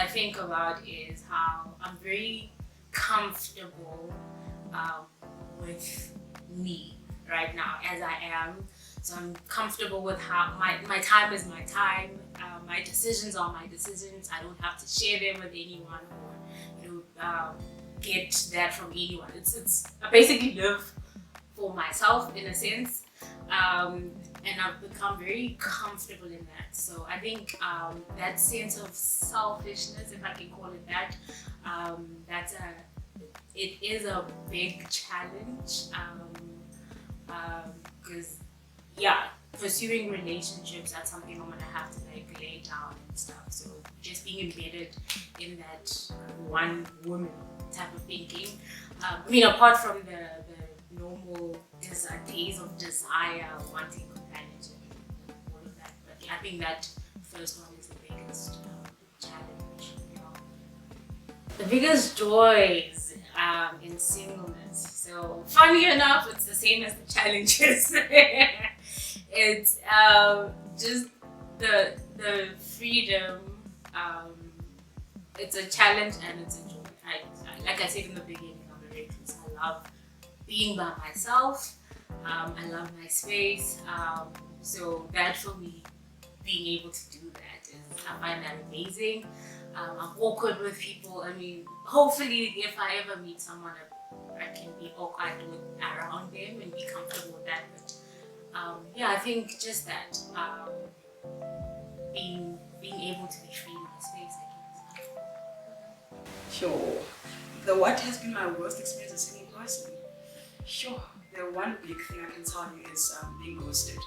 think about is how I'm very comfortable with me right now as I am. So I'm comfortable with how my time is my time. My decisions are my decisions. I don't have to share them with anyone or get that from anyone. I basically live for myself in a sense, and I've become very comfortable in that. So I think that sense of selfishness, if I can call it that, it is a big challenge because pursuing relationships, that's something I'm gonna have to lay down and stuff. So just being embedded in that one woman type of thinking. Apart from the normal days of desire, wanting companionship, all of that. But I think that first one is the biggest challenge. The biggest joys in singleness. So funny enough, it's the same as the challenges. It's just the freedom. It's a challenge and it's a joy. Like I said in the beginning, I'm very close. I love being by myself. I love my space. So that for me, being able to do that I find that amazing. I'm awkward with people. Hopefully if I ever meet someone, I can be awkward around them and be comfortable with that. But I think just that, being able to be free in my space, I guess. Sure. What has been my worst experience as a single person? Sure. The one big thing I can tell you is being ghosted.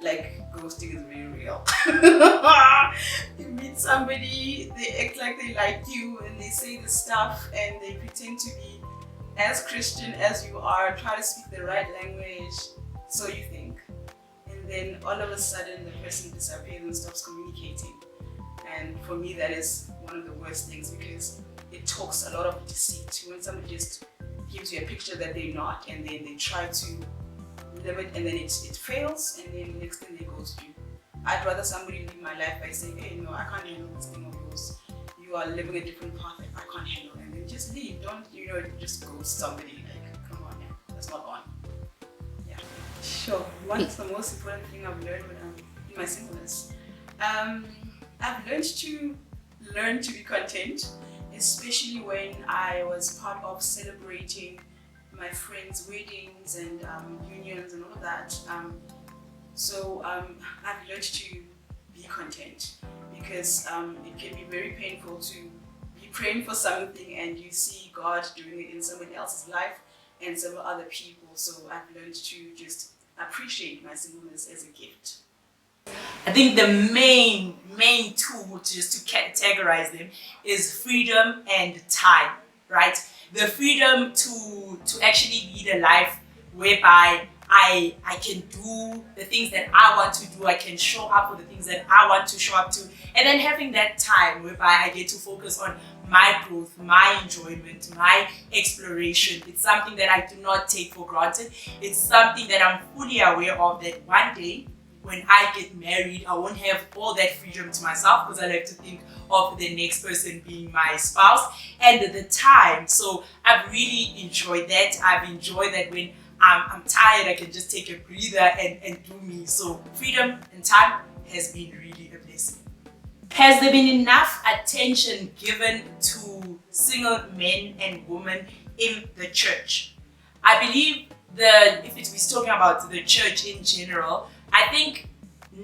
Like, ghosting is very real. You meet somebody, they act like they like you and they say the stuff and they pretend to be as Christian as you are, try to speak the right language, so you think. And then all of a sudden the person disappears and stops communicating. And for me that is one of the worst things because it talks a lot of deceit. When somebody just gives you a picture that they're not and then they try to live it and then it fails and then next thing they ghost you. I'd rather somebody live my life by saying, hey, no, I can't handle this thing of yours. You are living a different path that I can't handle, and then just leave. Don't, just ghost somebody. Like, come on, man, that's not on. Yeah. Sure. What's the most important thing I've learned in my singleness? I've learned to be content, especially when I was part of celebrating my friends' weddings and unions and all of that. I've learned to be content because it can be very painful to be praying for something and you see God doing it in somebody else's life and several other people. So I've learned to just appreciate my singleness as a gift. I think the main tool to categorize them is freedom and time, right? The freedom to actually lead a life whereby I can do the things that I want to do, I can show up for the things that I want to show up to, and then having that time whereby I get to focus on my growth, my enjoyment, my exploration. It's something that I do not take for granted. It's something that I'm fully aware of, that one day when I get married, I won't have all that freedom to myself because I'll have to think of the next person being my spouse and the time. So I've really enjoyed that. I've enjoyed that when I'm tired, I can just take a breather and do me. So freedom and time has been really a blessing. Has there been enough attention given to single men and women in the church? I believe if we're talking about the church in general, I think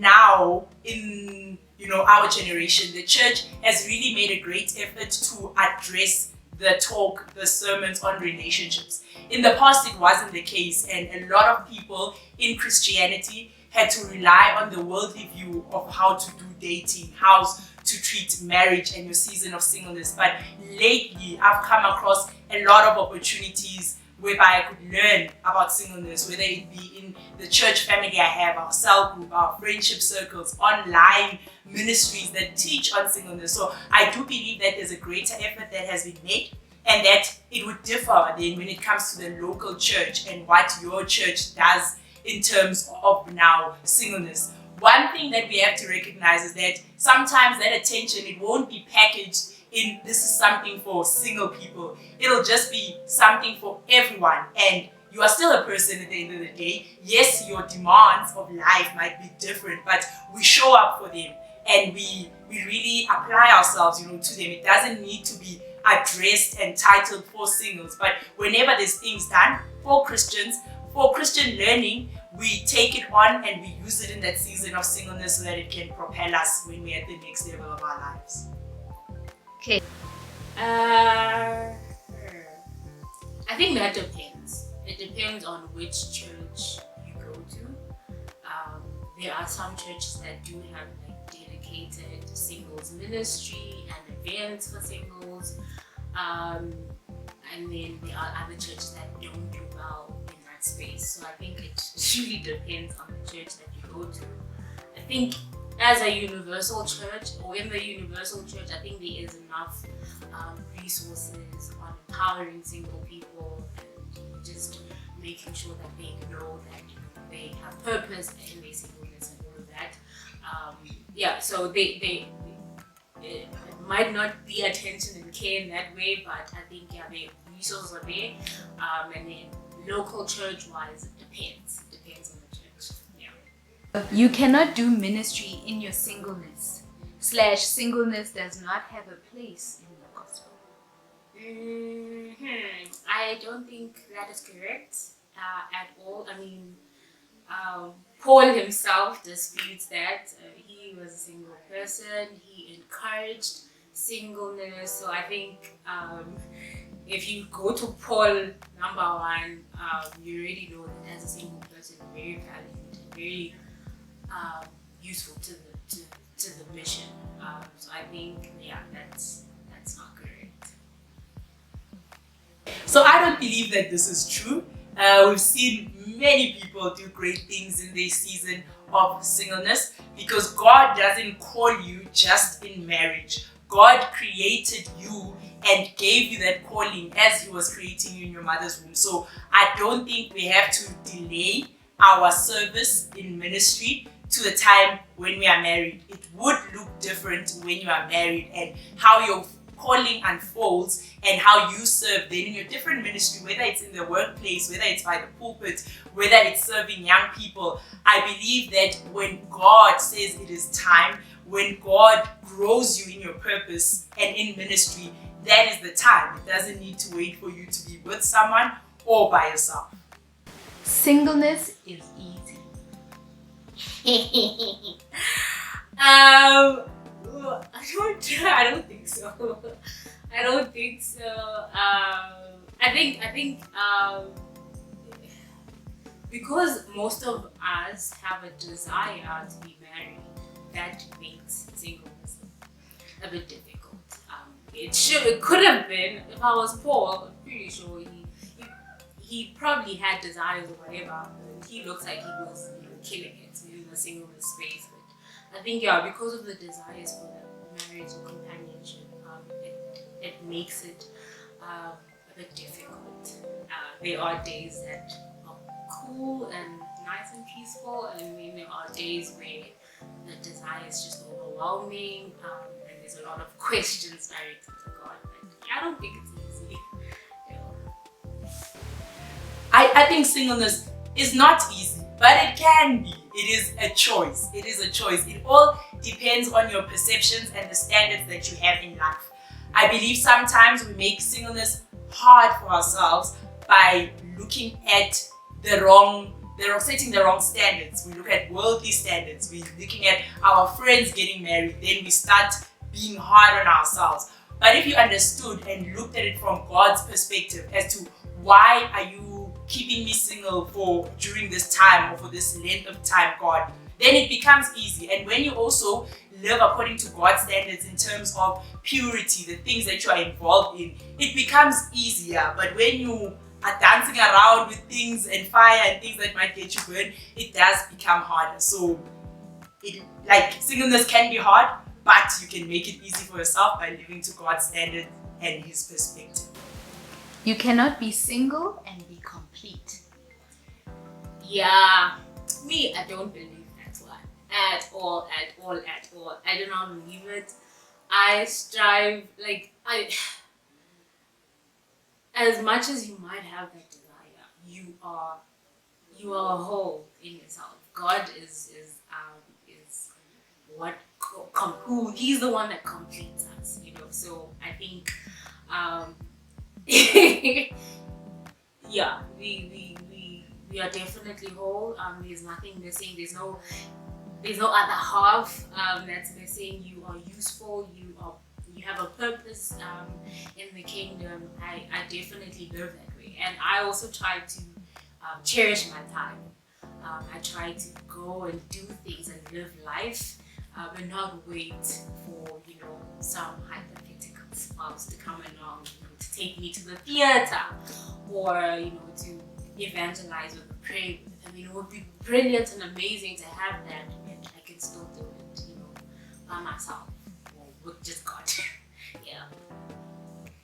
now in our generation, the church has really made a great effort to address the sermons on relationships. In the past, it wasn't the case, and a lot of people in Christianity had to rely on the worldly view of how to do dating, how to treat marriage and your season of singleness. But lately, I've come across a lot of opportunities whereby I could learn about singleness, whether it be in the church family I have, our cell group, our friendship circles, online ministries that teach on singleness. So I do believe that there's a greater effort that has been made, and that it would differ then when it comes to the local church and what your church does in terms of now singleness. one thing that we have to recognize is that sometimes that attention, it won't be packaged in this is something for single people. It'll just be something for everyone, and you are still a person at the end of the day. Yes, your demands of life might be different, but we show up for them and we really apply ourselves, to them. It doesn't need to be addressed and titled for singles, but whenever there's things done for Christians, for Christian learning, we take it on and we use it in that season of singleness so that it can propel us when we're at the next level of our lives. Okay. I think that depends. It depends on which church you go to. There are some churches that do have dedicated singles ministry and events for singles. And then there are other churches that don't do well in that space. So I think it really depends on the church that you go to. I think as a universal church, or in the universal church, I think there is enough resources on empowering single people and just making sure that they know that they have purpose in their singleness and all of that. So it might not be attention and care in that way, but I think the resources are there. And then local church-wise, it depends. It depends on the church. Yeah. You cannot do ministry in your singleness. Singleness does not have a place in the gospel. I don't think that is correct at all. I mean, Paul himself disputes that. He was a single person. He encouraged singleness. So I think if you go to Paul number 1, you already know that as a single person, very valued and very useful to the mission. So I think that's not correct. So I don't believe that this is true. We've seen many people do great things in their season of singleness because God doesn't call you just in marriage. God created you and gave you that calling as He was creating you in your mother's womb. So I don't think we have to delay our service in ministry to the time when we are married. It would look different when you are married, and how your calling unfolds and how you serve then in your different ministry, whether it's in the workplace, whether it's by the pulpit, whether it's serving young people. I believe that when God says it is time, when God grows you in your purpose and in ministry, that is the time. It doesn't need to wait for you to be with someone or by yourself. Singleness is easy. I don't think so. I don't think so. I think because most of us have a desire to be married, that makes singleness a bit difficult. It could have been, if I was Paul, I'm pretty sure he probably had desires or whatever. He looks like he was killing it in the singleness space. But I think because of the desires for the marriage and companionship, it makes it a bit difficult. There are days that are cool and nice and peaceful, and then there are days where the desire is just overwhelming, and there's a lot of questions directed to God. But I don't think it's easy. I think singleness is not easy, but it can be. It is a choice. It is a choice. It all depends on your perceptions and the standards that you have in life. I believe sometimes we make singleness hard for ourselves by looking at setting the wrong standards. We look at worldly standards. We're looking at our friends getting married. Then we start being hard on ourselves. But if you understood and looked at it from God's perspective as to why are you keeping me single for during this time or for this length of time, God, then it becomes easy. And when you also live according to God's standards in terms of purity, the things that you are involved in, it becomes easier. But when you are dancing around with things and fire and things that might get you burned, it does become harder. So singleness can be hard, but you can make it easy for yourself by living to God's standard and His perspective. You cannot be single and be complete. Yeah, me, I don't believe that's why. at all. I do not believe it. I strive, like, as much as you might have that desire, you are whole in yourself. God is what who He's the one that completes us, So I think, yeah, we are definitely whole. There's nothing missing. There's no other half that's missing. You are useful. You have a purpose in the kingdom. I definitely live that way, and I also try to cherish my time. I try to go and do things and live life, and not wait for some hypothetical spouse to come along, to take me to the theater, or to evangelize with a prayer with. I mean, it would be brilliant and amazing to have that, and I can still do it, by myself or with just God. Yeah.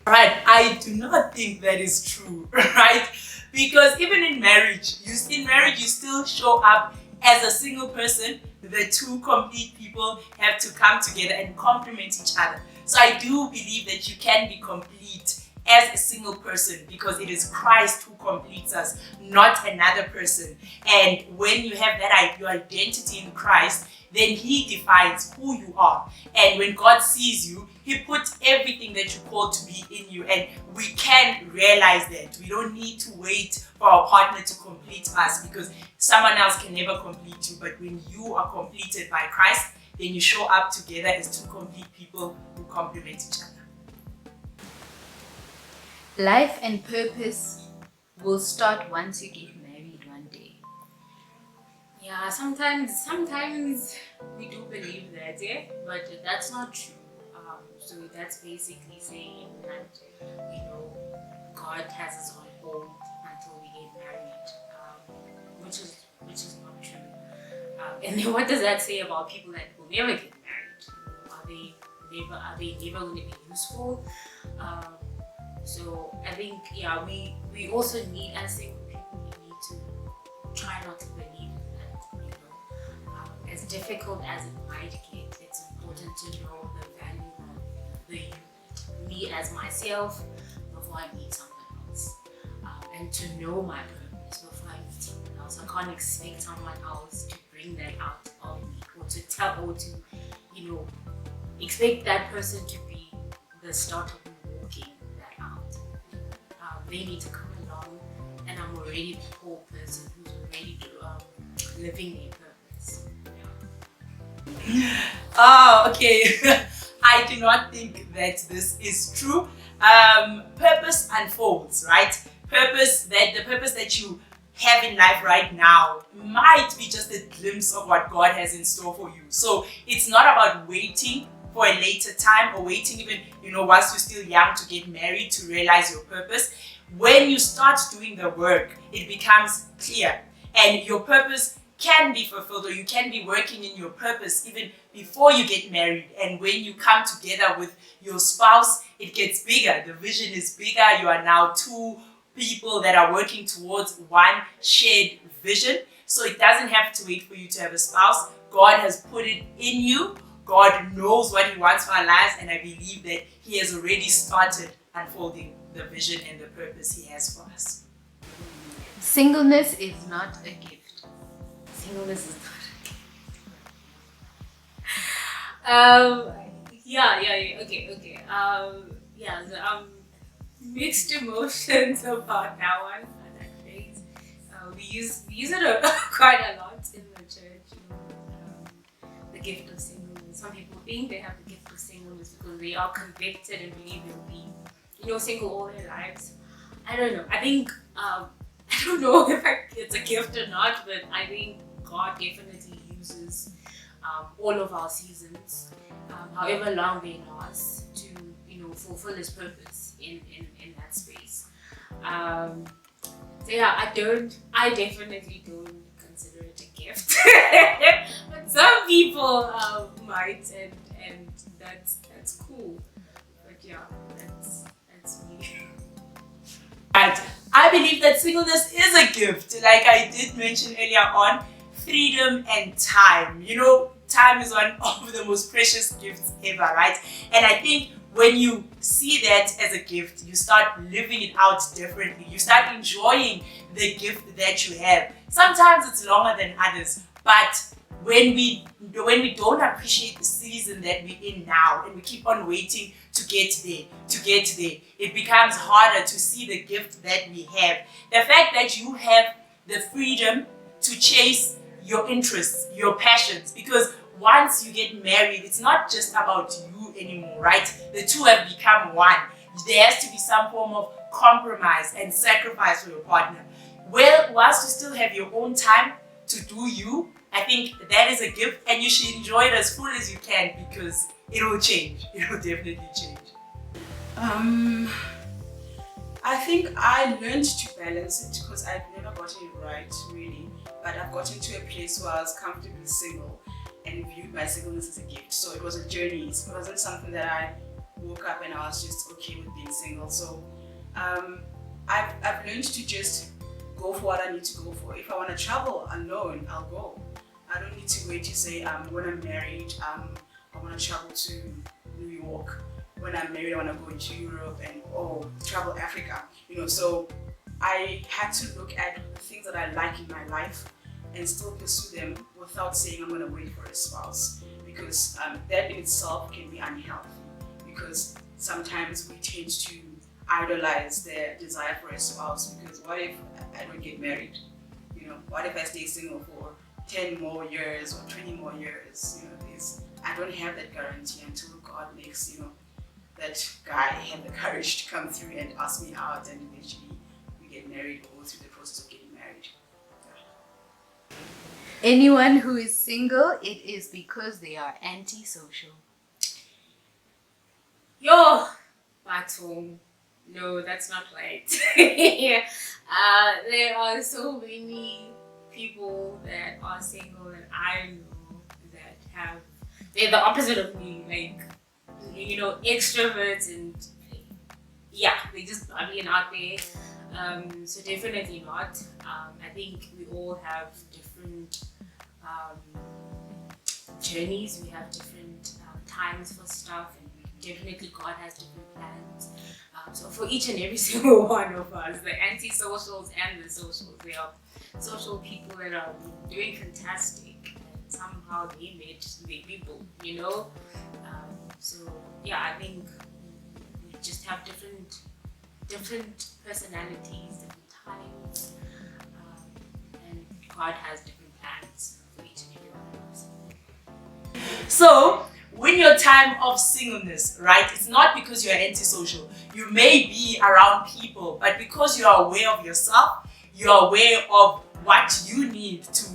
Right, I do not think that is true, right? Because even in marriage, you still show up as a single person. The two complete people have to come together and complement each other. So I do believe that you can be complete as a single person, because it is Christ who completes us, not another person. And when you have that your identity in Christ, then He defines who you are. And when God sees you, He puts everything that you're called to be in you. And we can realize that. We don't need to wait for our partner to complete us, because someone else can never complete you. But when you are completed by Christ, then you show up together as two complete people who complement each other. Life and purpose will start once you get married one day. Yeah, sometimes we do believe that, but that's not true. So that's basically saying that God has us on hold until we get married, which is not true. And then what does that say about people that will never get married? Are they never going to be useful? So I think, we also need, as single people, we need to try not to believe in that. As difficult as it might get, it's important to know the value of the unit, me as myself, before I meet someone else, and to know my purpose before I meet someone else. I can't expect someone else to bring that out of me, or to tell, or to expect that person to be the start of me walking that out. They need to come along, and I'm already the whole person who's already living their purpose. Oh, okay. I do not think that this is true. Purpose unfolds, right? The purpose that you have in life right now might be just a glimpse of what God has in store for you. So it's not about waiting for a later time, or waiting even, whilst you're still young to get married to realize your purpose. When you start doing the work, it becomes clear, and your purpose can be fulfilled, or you can be working in your purpose even before you get married. And when you come together with your spouse, it gets bigger. The vision is bigger. You are now two people that are working towards one shared vision. So it doesn't have to wait for you to have a spouse. God has put it in you. God knows what He wants for our lives, and I believe that He has already started unfolding the vision and the purpose He has for us. Singleness is not a gift. Singleness is not okay. So, mixed emotions about that one, that phrase. We use it quite a lot in the church. The gift of singleness. Some people think they have the gift of singleness because they are convicted and believe they'll be, single all their lives. I don't know. I think I don't know if it's a gift or not, but I think God definitely uses all of our seasons, however long they last, to fulfill His purpose in that space. I definitely don't consider it a gift, but some people might, and that's cool. But yeah, that's me. Right. I believe that singleness is a gift. Like I did mention earlier on, freedom and time. You know, time is one of the most precious gifts ever, right? And I think when you see that as a gift, you start living it out differently. You start enjoying the gift that you have. Sometimes it's longer than others, but when we don't appreciate the season that we're in now, and we keep on waiting to get there, it becomes harder to see the gift that we have. The fact that you have the freedom to chase your interests, your passions, because once you get married, it's not just about you anymore, right? The two have become one. There has to be some form of compromise and sacrifice for your partner. Well, whilst you still have your own time to do you, I think that is a gift, and you should enjoy it as full as you can, because it will change. It will definitely change. I think I learned to balance it because I've never gotten it right, really. But I've gotten to a place where I was comfortably single and viewed my singleness as a gift. So it was a journey. It wasn't something that I woke up and I was just okay with being single. So I've learned to just go for what I need to go for. If I want to travel alone, I'll go. I don't need to wait to say when I'm married, I want to travel to New York. When I'm married, I want to go into Europe and travel Africa. You know, so I had to look at the things that I like in my life and still pursue them without saying I'm going to wait for a spouse, because that in itself can be unhealthy, because sometimes we tend to idolize their desire for a spouse. Because what if I don't get married? You know, what if I stay single for 10 more years or 20 more years? You know, I don't have that guarantee until God makes, that guy have the courage to come through and ask me out, and eventually we get married or go through the process of getting married. Yeah. Anyone who is single, it is because they are antisocial. Yo, Batum. No, that's not right. There are so many people that are single that I know that they're the opposite of me, like, extroverts, and they just bubbling out there. So definitely not. I think we all have different journeys. We have different times for stuff, and definitely God has different plans. So for each and every single one of us, the anti-socials and the socials, they are social people that are doing fantastic, and somehow they met their people, So I think we just have different personalities, different times, and God has different plans for each and every one of us. So, when your time of singleness, right, it's not because you're antisocial. You may be around people, but because you are aware of yourself, you are aware of what you need to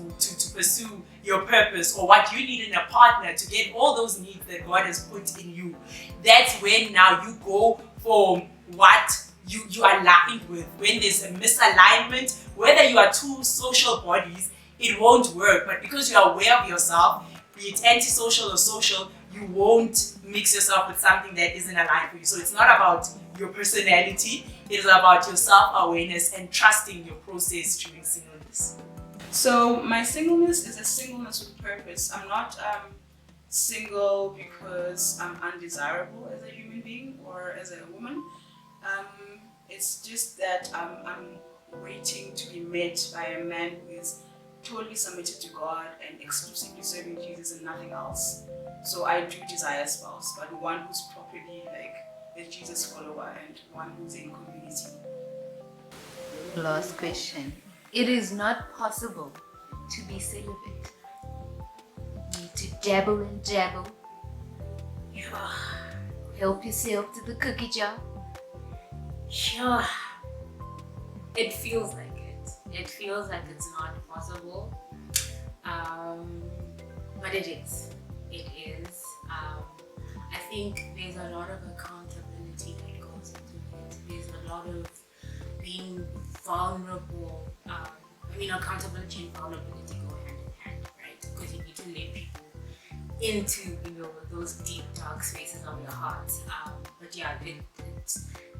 pursue your purpose, or what you need in a partner to get all those needs that God has put in you. That's when now you go for what you are aligned with. When there's a misalignment, whether you are two social bodies, it won't work. But because you are aware of yourself, be it antisocial or social, you won't mix yourself with something that isn't aligned for you. So it's not about your personality, it is about your self-awareness and trusting your process during singleness. So my singleness is a singleness with purpose. I'm not single because I'm undesirable as a human being or as a woman. It's just that I'm waiting to be met by a man who is totally submitted to God and exclusively serving Jesus and nothing else. So I do desire a spouse, but one who's properly like a Jesus follower and one who's in community. Last question. It is not possible to be celibate. You need to dabble and dabble. Help yourself to the cookie jar. Sure. It feels like it. It feels like it's not possible. But it is. It is. I think there's a lot of accountability that goes into it. There's a lot of being vulnerable. Accountability and vulnerability go hand in hand, right? Because you need to let people into, those deep, dark spaces of your heart.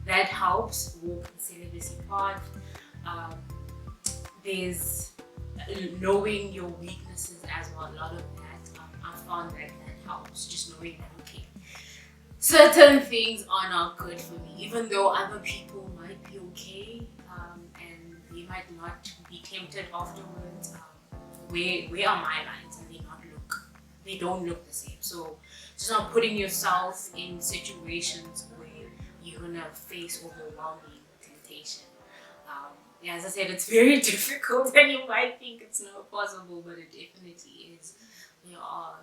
That helps walk the celibacy path. There's knowing your weaknesses as well, a lot of that, I found that helps, just knowing that, okay, certain things are not good for me, even though other people might be okay, and they might not be tempted afterwards. Where are my lines? And they don't look the same. So just not putting yourself in situations where you're gonna face overwhelming temptation. As I said, it's very difficult, and you might think it's not possible, but it definitely is. There are,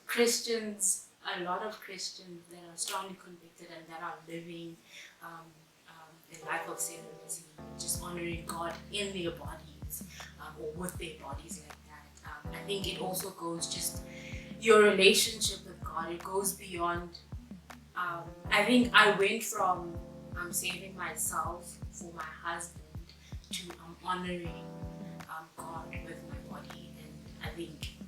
Christians, a lot of Christians that are strongly convicted and that are living a life of celibacy, just honoring God in their bodies, or with their bodies like that. I think it also goes just your relationship with God. It goes beyond. I think I went from saving myself for my husband to honoring God with my body. And I think,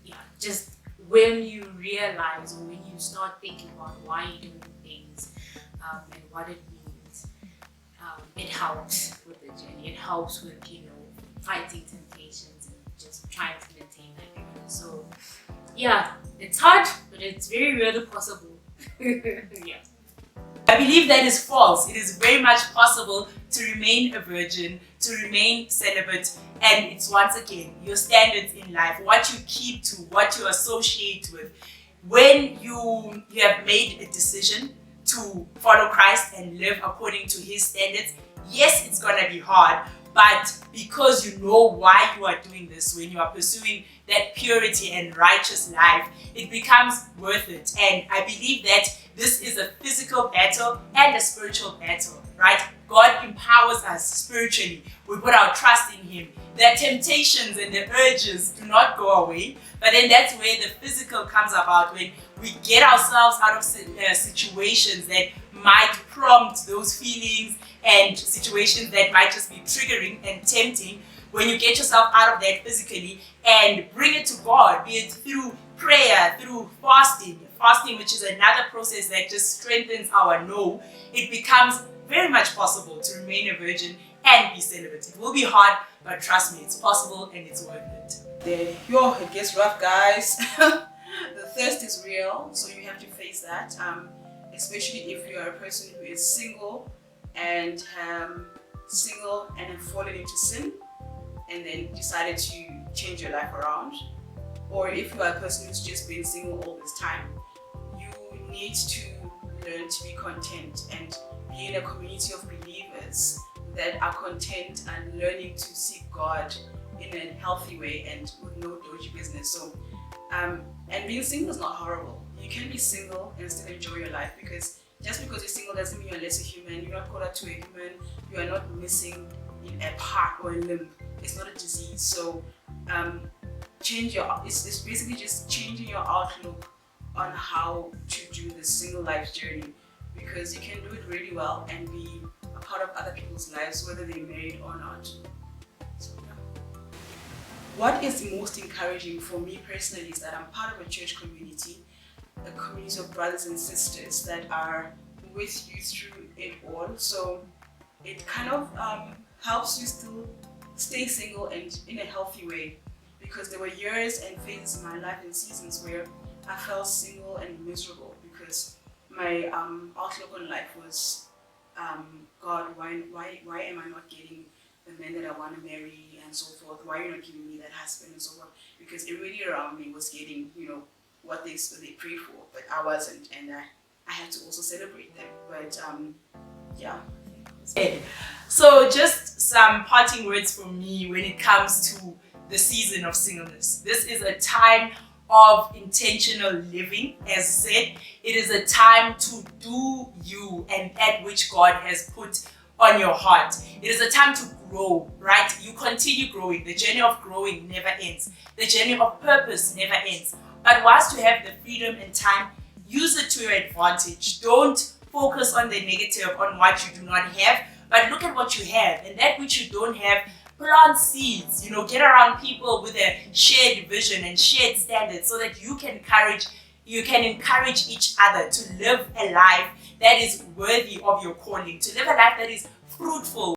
just when you realize, or when you start thinking about why you're doing things and what it means, it helps with the journey. It helps with, fighting temptations and just trying to maintain that purity. So, it's hard, but it's very really possible. Yeah. I believe that is false. It is very much possible to remain a virgin, to remain celibate, and it's once again your standards in life, what you keep to, what you associate with. When you have made a decision to follow Christ and live according to His standards, yes, it's gonna be hard, but because you know why you are doing this, when you are pursuing that purity and righteous life, it becomes worth it. And I believe that this is a physical battle and a spiritual battle, right? God empowers us spiritually. We put our trust in Him. The temptations and the urges do not go away, but then that's where the physical comes about, when we get ourselves out of situations that might prompt those feelings and situations that might just be triggering and tempting. When you get yourself out of that physically and bring it to God, be it through prayer, through fasting, which is another process that just strengthens our know, it becomes very much possible to remain a virgin and be celibate. It will be hard, but trust me, it's possible and it's worth it. It gets rough, guys. The thirst is real, so you have to face that, especially if you are a person who is single and have fallen into sin and then decided to change your life around, or if you are a person who's just been single all this time. You need to learn to be content and be in a community of believers that are content and learning to seek God in a healthy way and with no dodgy business. So, and being single is not horrible. You can be single and still enjoy your life, because just because you're single doesn't mean you're less a human. You're not called out to a human. You are not missing a part or a limb. It's not a disease. So, it's basically just changing your outlook on how to do the single life journey, because you can do it really well and be a part of other people's lives, whether they're married or not. So, what is most encouraging for me personally is that I'm part of a church community, a community of brothers and sisters that are with you through it all. So it kind of helps you still stay single and in a healthy way, because there were years and phases in my life and seasons where I felt single and miserable because my outlook on life was, God, why am I not getting the men that I want to marry and so forth? Why are you not giving me that husband and so forth? Because everybody around me was getting, what they prayed for, but I wasn't, and I had to also celebrate them. But So just some parting words from me when it comes to the season of singleness. This is a time of intentional living. As I said, it is a time to do you and at which God has put on your heart. It is a time to grow, right? You continue growing. The journey of growing never ends. The journey of purpose never ends. But whilst you have the freedom and time, use it to your advantage. Don't focus on the negative, on what you do not have, but look at what you have. And that which you don't have, plant seeds. Get around people with a shared vision and shared standards, so that you can encourage each other to live a life that is worthy of your calling, to live a life that is fruitful.